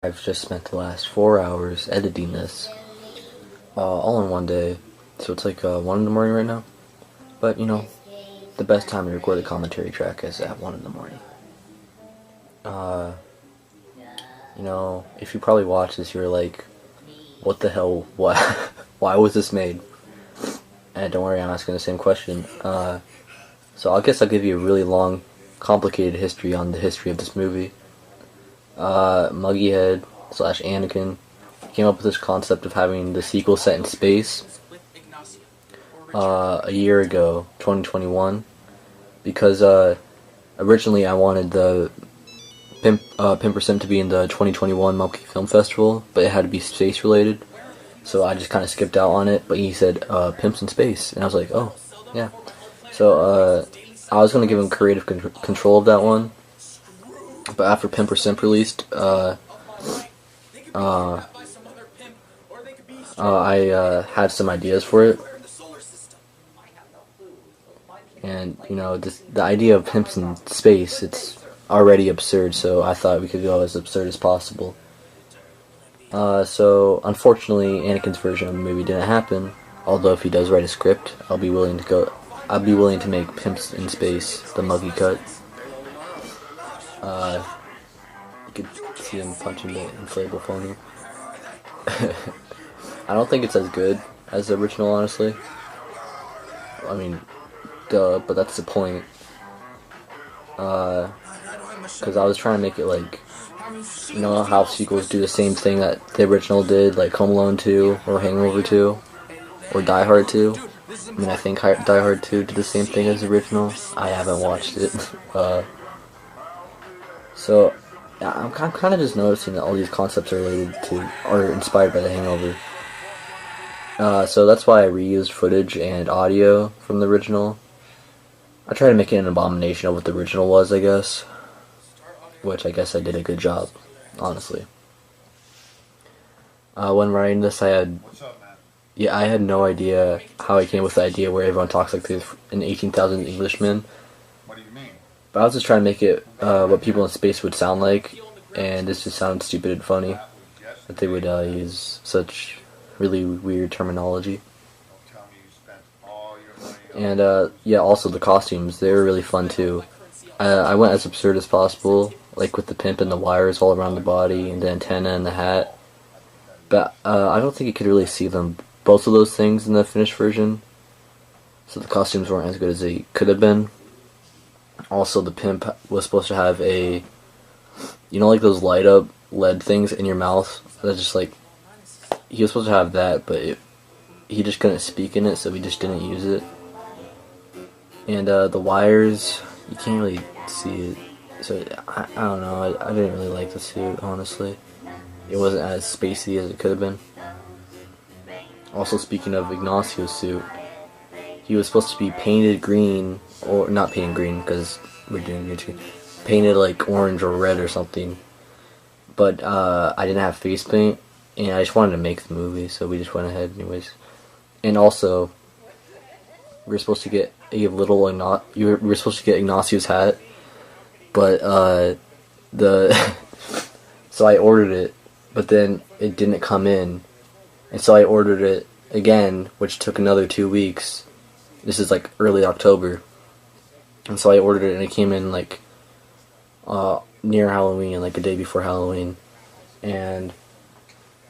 I've just spent the last 4 hours editing this, all in one day. So it's like 1 in the morning right now. But you know, the best time to record a commentary track is at 1 in the morning. You know, if you probably watch this, you're like, what the hell? Why? Why was this made? And don't worry, I'm asking the same question. So I guess I'll give you a really long, complicated history on the history of this movie. Muggyhead / Anakin came up with this concept of having the sequel set in space a year ago, 2021, because originally I wanted the Pimps to be in the 2021 Monkey Film Festival, but it had to be space related, so I just kind of skipped out on it. But he said Pimps in Space, and I was like, oh yeah. So I was gonna give him creative control of that one. But after Pimp released, I had some ideas for it, and you know, the idea of Pimps in space, it's already absurd. So I thought we could go as absurd as possible. So unfortunately, Anakin's version of the movie didn't happen. Although if he does write a script, I'll be willing to make Pimps in Space the Muggy cut. You could see him punching the inflatable phone. I don't think it's as good as the original, honestly. I mean, duh, but that's the point. Because I was trying to make it like, you know how sequels do the same thing that the original did, like Home Alone 2, or Hangover 2, or Die Hard 2. I mean, I think Die Hard 2 did the same thing as the original. I haven't watched it. So I'm kind of just noticing that all these concepts are inspired by The Hangover. So that's why I reused footage and audio from the original. I tried to make it an abomination of what the original was, I guess. Which I guess I did a good job, honestly. When writing this, I had no idea how I came with the idea where everyone talks like they're an 18,000 Englishmen. What do you mean? But I was just trying to make it what people in space would sound like, and this just sounded stupid and funny, that they would use such really weird terminology. And yeah, also the costumes, they were really fun too. I went as absurd as possible, like with the pimp and the wires all around the body, and the antenna and the hat. But I don't think you could really see both of those things in the finished version, so the costumes weren't as good as they could have been. Also, the pimp was supposed to have you know, like those light up LED things in your mouth. That's just like, he was supposed to have that, but he just couldn't speak in it, so we just didn't use it. And the wires, you can't really see it. So I don't know. I didn't really like the suit, honestly. It wasn't as spacey as it could have been. Also, speaking of Ignacio's suit, he was supposed to be painted green, or not painted green because we're doing green screen. Painted like orange or red or something. But I didn't have face paint, and I just wanted to make the movie, so we just went ahead anyways. And also, we were supposed to get we were supposed to get Ignacio's hat, but so I ordered it, but then it didn't come in, and so I ordered it again, which took another 2 weeks. This is like early October, and so I ordered it, and it came in like near Halloween, like a day before Halloween, and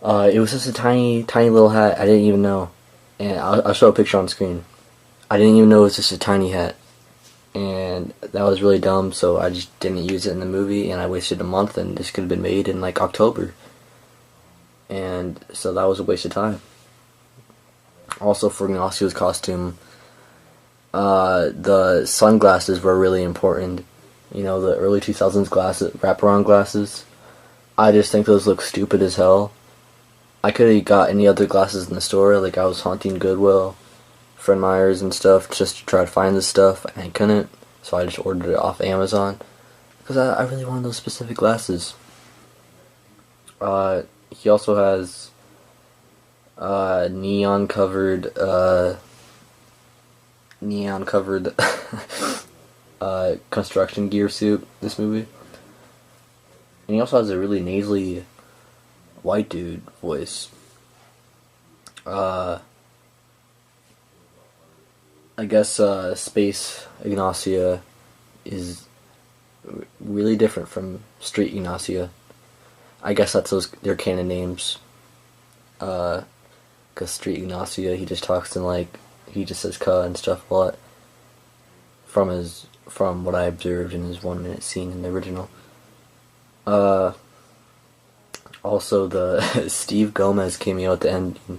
it was just a tiny little hat. I didn't even know, and I'll show a picture on screen. I didn't even know it was just a tiny hat, and that was really dumb, so I just didn't use it in the movie, and I wasted a month, and this could have been made in like October, and so that was a waste of time. Also, for Ignacio's costume, the sunglasses were really important. You know, the early 2000s wraparound glasses. I just think those look stupid as hell. I could have got any other glasses in the store, like I was haunting Goodwill, Fred Meyer's and stuff, just to try to find this stuff, and I couldn't, so I just ordered it off Amazon, because I really wanted those specific glasses. He also has neon covered construction gear suit, this movie. And he also has a really nasally white dude voice. I guess Space Ignacia is really different from Street Ignacia. I guess that's their canon names. Because Street Ignacia, he just talks in he just says "cuh" and stuff a lot. From what I observed in his 1-minute scene in the original. Also the Steve Gomez cameo at the ending.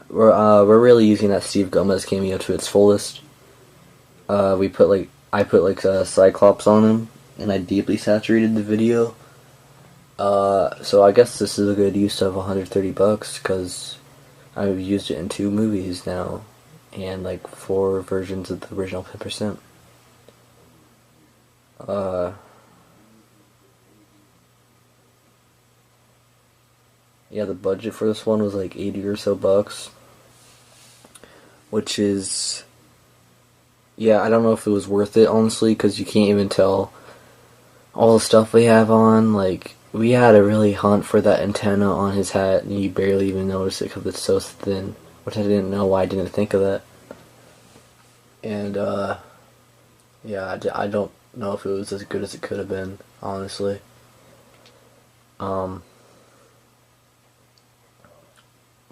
We're really using that Steve Gomez cameo to its fullest. I put Cyclops on him, and I deeply saturated the video. So I guess this is a good use of $130 because I've used it in 2 movies now, and 4 versions of the original 10%. Yeah, the budget for this one was 80 or so bucks, which is, yeah, I don't know if it was worth it, honestly, because you can't even tell all the stuff we have on. We had to really hunt for that antenna on his hat, and you barely even notice it because it's so thin, which I didn't know why I didn't think of that. And, yeah, I don't know if it was as good as it could have been, honestly.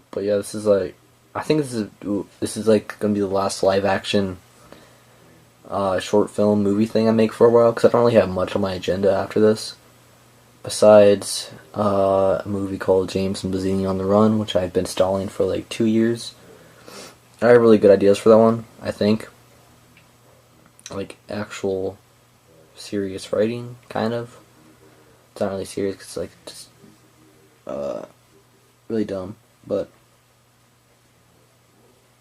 But yeah, this is I think this is gonna be the last live action short film movie thing I make for a while, because I don't really have much on my agenda after this, besides a movie called James and Bazzini on the Run, which I've been stalling for 2 years. I have really good ideas for that one, I think. Actual serious writing, kind of. It's not really serious, cause it's just really dumb, but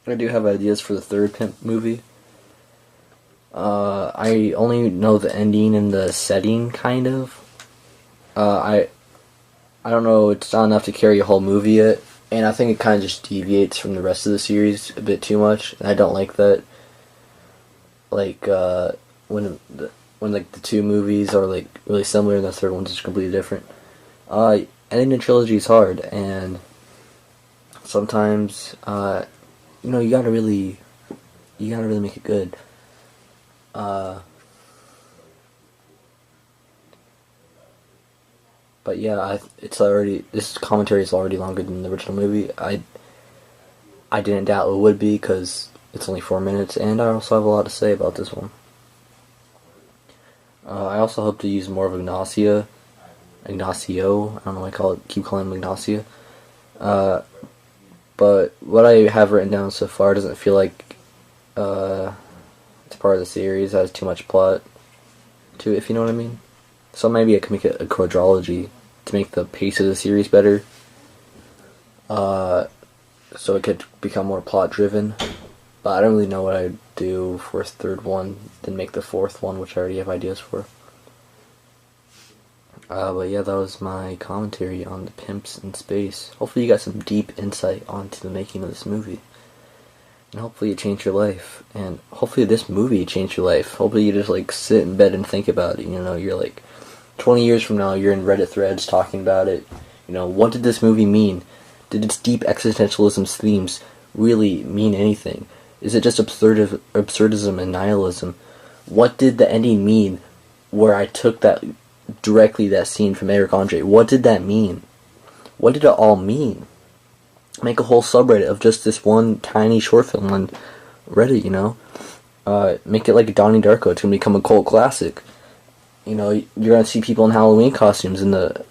I do have ideas for the 3rd Pimp movie. I only know the ending and the setting, kind of. I don't know, it's not enough to carry a whole movie yet, and I think it kind of just deviates from the rest of the series a bit too much, and I don't like that. When the 2 movies are really similar and the 3rd one's just completely different. Ending a trilogy is hard, and sometimes you gotta really make it good. But yeah, this commentary is already longer than the original movie. I didn't doubt it would be, because it's only 4 minutes, and I also have a lot to say about this one. I also hope to use more of Ignacio. I don't know why I keep calling him Ignacio. But what I have written down so far doesn't feel like it's part of the series. It has too much plot to it, if you know what I mean. So maybe I can make it a quadrilogy to make the pace of the series better. So it could become more plot driven. But I don't really know what I'd do for a 3rd one, then make the 4th one, which I already have ideas for. But yeah, that was my commentary on the Pimps in space. Hopefully you got some deep insight onto the making of this movie. And hopefully it changed your life. And hopefully this movie changed your life. Hopefully you just sit in bed and think about it. You're 20 years from now, you're in Reddit threads talking about it. What did this movie mean? Did its deep existentialism themes really mean anything? Is it just absurdism and nihilism? What did the ending mean, where I took that scene from Eric Andre? What did that mean? What did it all mean? Make a whole subreddit of just this one tiny short film on Reddit, Make it like Donnie Darko. It's gonna become a cult classic. You're gonna see people in Halloween costumes in the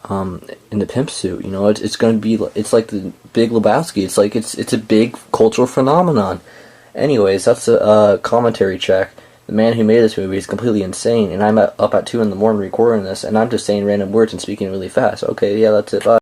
pimp suit. It's gonna be, it's like the Big Lebowski. It's a big cultural phenomenon. Anyways, that's a commentary check. The man who made this movie is completely insane, and I'm up at 2 in the morning recording this, and I'm just saying random words and speaking really fast. Okay, yeah, that's it. Bye.